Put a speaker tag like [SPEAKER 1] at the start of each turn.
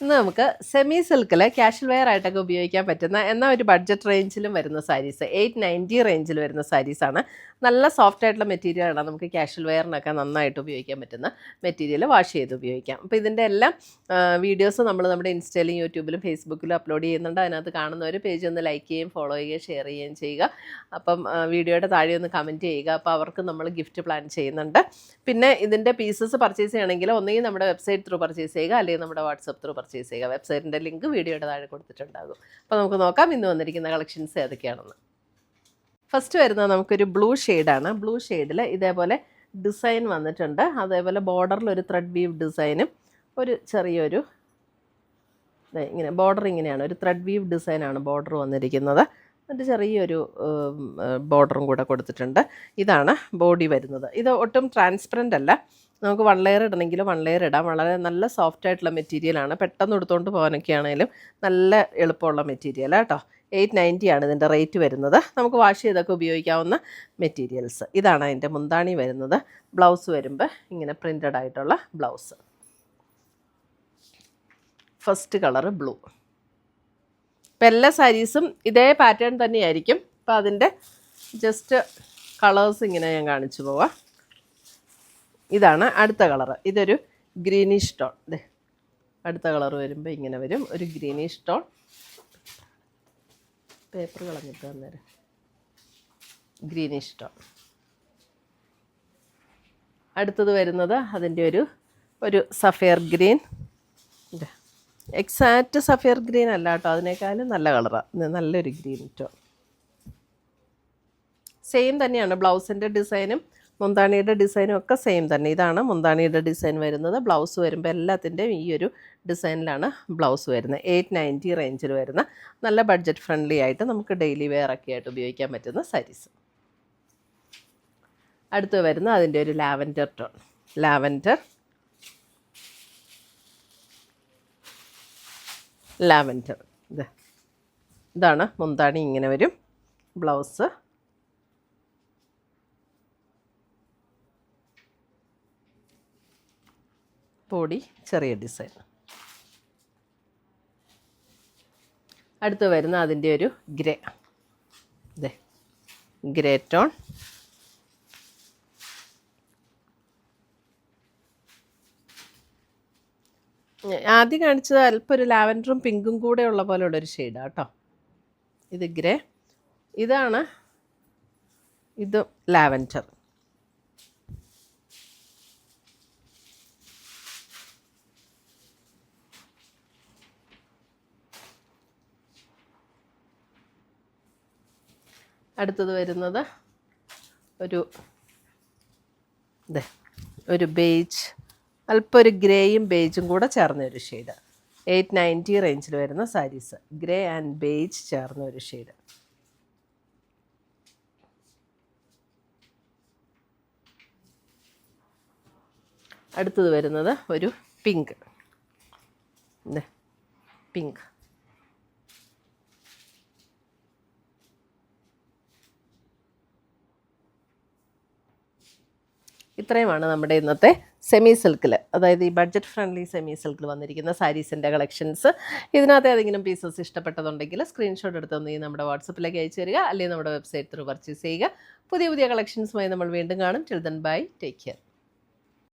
[SPEAKER 1] ഇന്ന് നമുക്ക് സെമി സിൽക്കിൽ ക്യാഷ്വൽ വെയർ ആയിട്ടൊക്കെ ഉപയോഗിക്കാൻ പറ്റുന്ന എന്നാൽ ഒരു ബഡ്ജറ്റ് റേഞ്ചിലും വരുന്ന സാരീസ് 890 റേഞ്ചിൽ വരുന്ന സാരീസാണ്. നല്ല സോഫ്റ്റ് ആയിട്ടുള്ള മെറ്റീരിയലാണ്. നമുക്ക് ക്യാഷ്വൽ വെയറിനൊക്കെ നന്നായിട്ട് ഉപയോഗിക്കാൻ പറ്റുന്ന മെറ്റീരിയൽ വാഷ് ചെയ്ത് ഉപയോഗിക്കാം. അപ്പോൾ ഇതിൻ്റെ എല്ലാം വീഡിയോസ് നമ്മൾ നമ്മുടെ ഇൻസ്റ്റയിലും യൂട്യൂബിലും ഫേസ്ബുക്കിലും അപ്ലോഡ് ചെയ്യുന്നുണ്ട്. അതിനകത്ത് കാണുന്നവർ പേജ് ഒന്ന് ലൈക്ക് ചെയ്യുകയും ഫോളോ ചെയ്യുകയും ഷെയർ ചെയ്യുകയും ചെയ്യുക. അപ്പം വീഡിയോയുടെ താഴെ ഒന്ന് കമൻറ്റ് ചെയ്യുക. അപ്പോൾ അവർക്ക് നമ്മൾ ഗിഫ്റ്റ് പ്ലാൻ ചെയ്യുന്നുണ്ട്. പിന്നെ ഇതിൻ്റെ പീസസ് പർച്ചേസ് ചെയ്യണമെങ്കിൽ ഒന്നുകിൽ നമ്മുടെ വെബ്സൈറ്റ് ത്രൂ പർച്ചേസ് ചെയ്യുക, അല്ലെങ്കിൽ നമ്മുടെ വാട്സപ്പ് ത്രൂ പർച്ചേസ് ചെയ്യുക. വെബ്സൈറ്റിൻ്റെ ലിങ്ക് വീഡിയോയുടെ താഴെ കൊടുത്തിട്ടുണ്ടാകും. അപ്പോൾ നമുക്ക് നോക്കാം ഇന്ന് വന്നിരിക്കുന്ന കളക്ഷൻസ് ഏതൊക്കെയാണെന്ന്. ഫസ്റ്റ് വരുന്നത് നമുക്കൊരു ബ്ലൂ ഷെയ്ഡാണ്. ബ്ലൂ ഷെയ്ഡിൽ ഇതേപോലെ ഡിസൈൻ വന്നിട്ടുണ്ട്. അതേപോലെ ബോർഡറിൽ ഒരു ത്രെഡ് വീവ് ഡിസൈനും ഒരു ചെറിയൊരു ഇങ്ങനെ ബോർഡർ ഇങ്ങനെയാണ്, ഒരു ത്രെഡ് വീവ് ഡിസൈനാണ് ബോർഡർ വന്നിരിക്കുന്നത്. എന്നിട്ട് ചെറിയൊരു ബോർഡറും കൂടെ കൊടുത്തിട്ടുണ്ട്. ഇതാണ് ബോഡി വരുന്നത്. ഇത് ഒട്ടും ട്രാൻസ്പെറൻ്റ് അല്ല. നമുക്ക് 1 ലെയർ ഇടണമെങ്കിൽ 1 ലെയർ ഇടാം. വളരെ നല്ല സോഫ്റ്റ് ആയിട്ടുള്ള മെറ്റീരിയലാണ്. പെട്ടെന്ന് എടുത്തുകൊണ്ട് പോകാനൊക്കെ ആണെങ്കിലും നല്ല എളുപ്പമുള്ള മെറ്റീരിയൽ കേട്ടോ. 890 ആണ് ഇതിൻ്റെ റേറ്റ് വരുന്നത്. നമുക്ക് വാഷ് ചെയ്തൊക്കെ ഉപയോഗിക്കാവുന്ന മെറ്റീരിയൽസ്. ഇതാണ് അതിൻ്റെ മുന്താണി വരുന്നത്. ബ്ലൗസ് വരുമ്പോൾ ഇങ്ങനെ പ്രിൻ്റഡ് ആയിട്ടുള്ള ബ്ലൗസ്. First colour blue. ഇപ്പം എല്ലാ സാരീസും ഇതേ പാറ്റേൺ തന്നെയായിരിക്കും. അപ്പോൾ അതിൻ്റെ ജസ്റ്റ് കളേഴ്സ് ഇങ്ങനെ ഞാൻ കാണിച്ചു പോവാം. ഇതാണ് അടുത്ത കളറ്. ഇതൊരു ഗ്രീനിഷ് ടോൺ. അടുത്ത കളർ വരുമ്പോൾ ഇങ്ങനെ വരും, ഒരു ഗ്രീനിഷ് ടോൺ. പേപ്പർ കളഞ്ഞിട്ട് അന്നേരം ഗ്രീനിഷ് ടോൺ. അടുത്തത് വരുന്നത് അതിൻ്റെ ഒരു sapphire green. Exact sapphire green അല്ല കേട്ടോ, അതിനേക്കാളും നല്ല കളറാണ്. നല്ലൊരു ഗ്രീൻ ടോൺ. സെയിം തന്നെയാണ് ബ്ലൗസിൻ്റെ ഡിസൈനും മുന്താണിയുടെ ഡിസൈനും ഒക്കെ സെയിം തന്നെ. ഇതാണ് മുന്താണിയുടെ ഡിസൈൻ വരുന്നത്. ബ്ലൗസ് വരുമ്പോൾ എല്ലാത്തിൻ്റെയും ഈ ഒരു ഡിസൈനിലാണ് ബ്ലൗസ് വരുന്നത്. 890 റേഞ്ചിൽ വരുന്ന നല്ല ബഡ്ജറ്റ് ഫ്രണ്ട്ലി ആയിട്ട് നമുക്ക് ഡെയിലി വെയർ ഒക്കെ ആയിട്ട് ഉപയോഗിക്കാൻ പറ്റുന്ന സാരീസ്. അടുത്ത് വരുന്ന അതിൻ്റെ ഒരു ലാവൻഡർ ടോൺ. ലാവൻഡർ ഇതാണ് മുന്താണി. ഇങ്ങനെ വരും ബ്ലൗസ്. ബോഡി ചെറിയ ഡിസൈൻ. അടുത്ത് വരുന്ന അതിൻ്റെ ഒരു ഗ്രേ. Grey tone. ആദ്യം കാണിച്ചത് അല്പം ഒരു ലാവൻഡറും പിങ്കും കൂടെ ഉള്ള പോലെയുള്ളൊരു ഷെയ്ഡാണ് കേട്ടോ. ഇത് ഗ്രേ. ഇത് ലാവൻഡർ. അടുത്തത് വരുന്നത് ഒരു ബേജ്, അല്പം ഒരു ഗ്രേയും ബേജും കൂടെ ചേർന്ന ഒരു ഷെയ്ഡ്. 890 റേഞ്ചിൽ വരുന്ന സാരീസ്. ഗ്രേ ആൻഡ് ബേജ് ചേർന്ന ഒരു ഷെയ്ഡ്. അടുത്തത് വരുന്നത് ഒരു പിങ്ക്. പിങ്ക്. ഇത്രയുമാണ് നമ്മുടെ ഇന്നത്തെ സെമി സിൽക്കിൽ, അതായത് ഈ ബഡ്ജറ്റ് ഫ്രണ്ട്ലി സെമി സിൽക്കിൽ വന്നിരിക്കുന്ന സാരീസിൻ്റെ കളക്ഷൻസ്. ഇതിനകത്ത് ഏതെങ്കിലും പീസസ് ഇഷ്ടപ്പെട്ടതുണ്ടെങ്കിൽ സ്ക്രീൻഷോട്ട് എടുത്തൊന്നെങ്കിൽ നമ്മുടെ വാട്സപ്പിലേക്ക് അയച്ചു തരിക, അല്ലെങ്കിൽ നമ്മുടെ വെബ്സൈറ്റ് ത്രൂ പർച്ചേസ് ചെയ്യുക. പുതിയ കളക്ഷൻസുമായി നമ്മൾ വീണ്ടും കാണും. Till then bye, take care.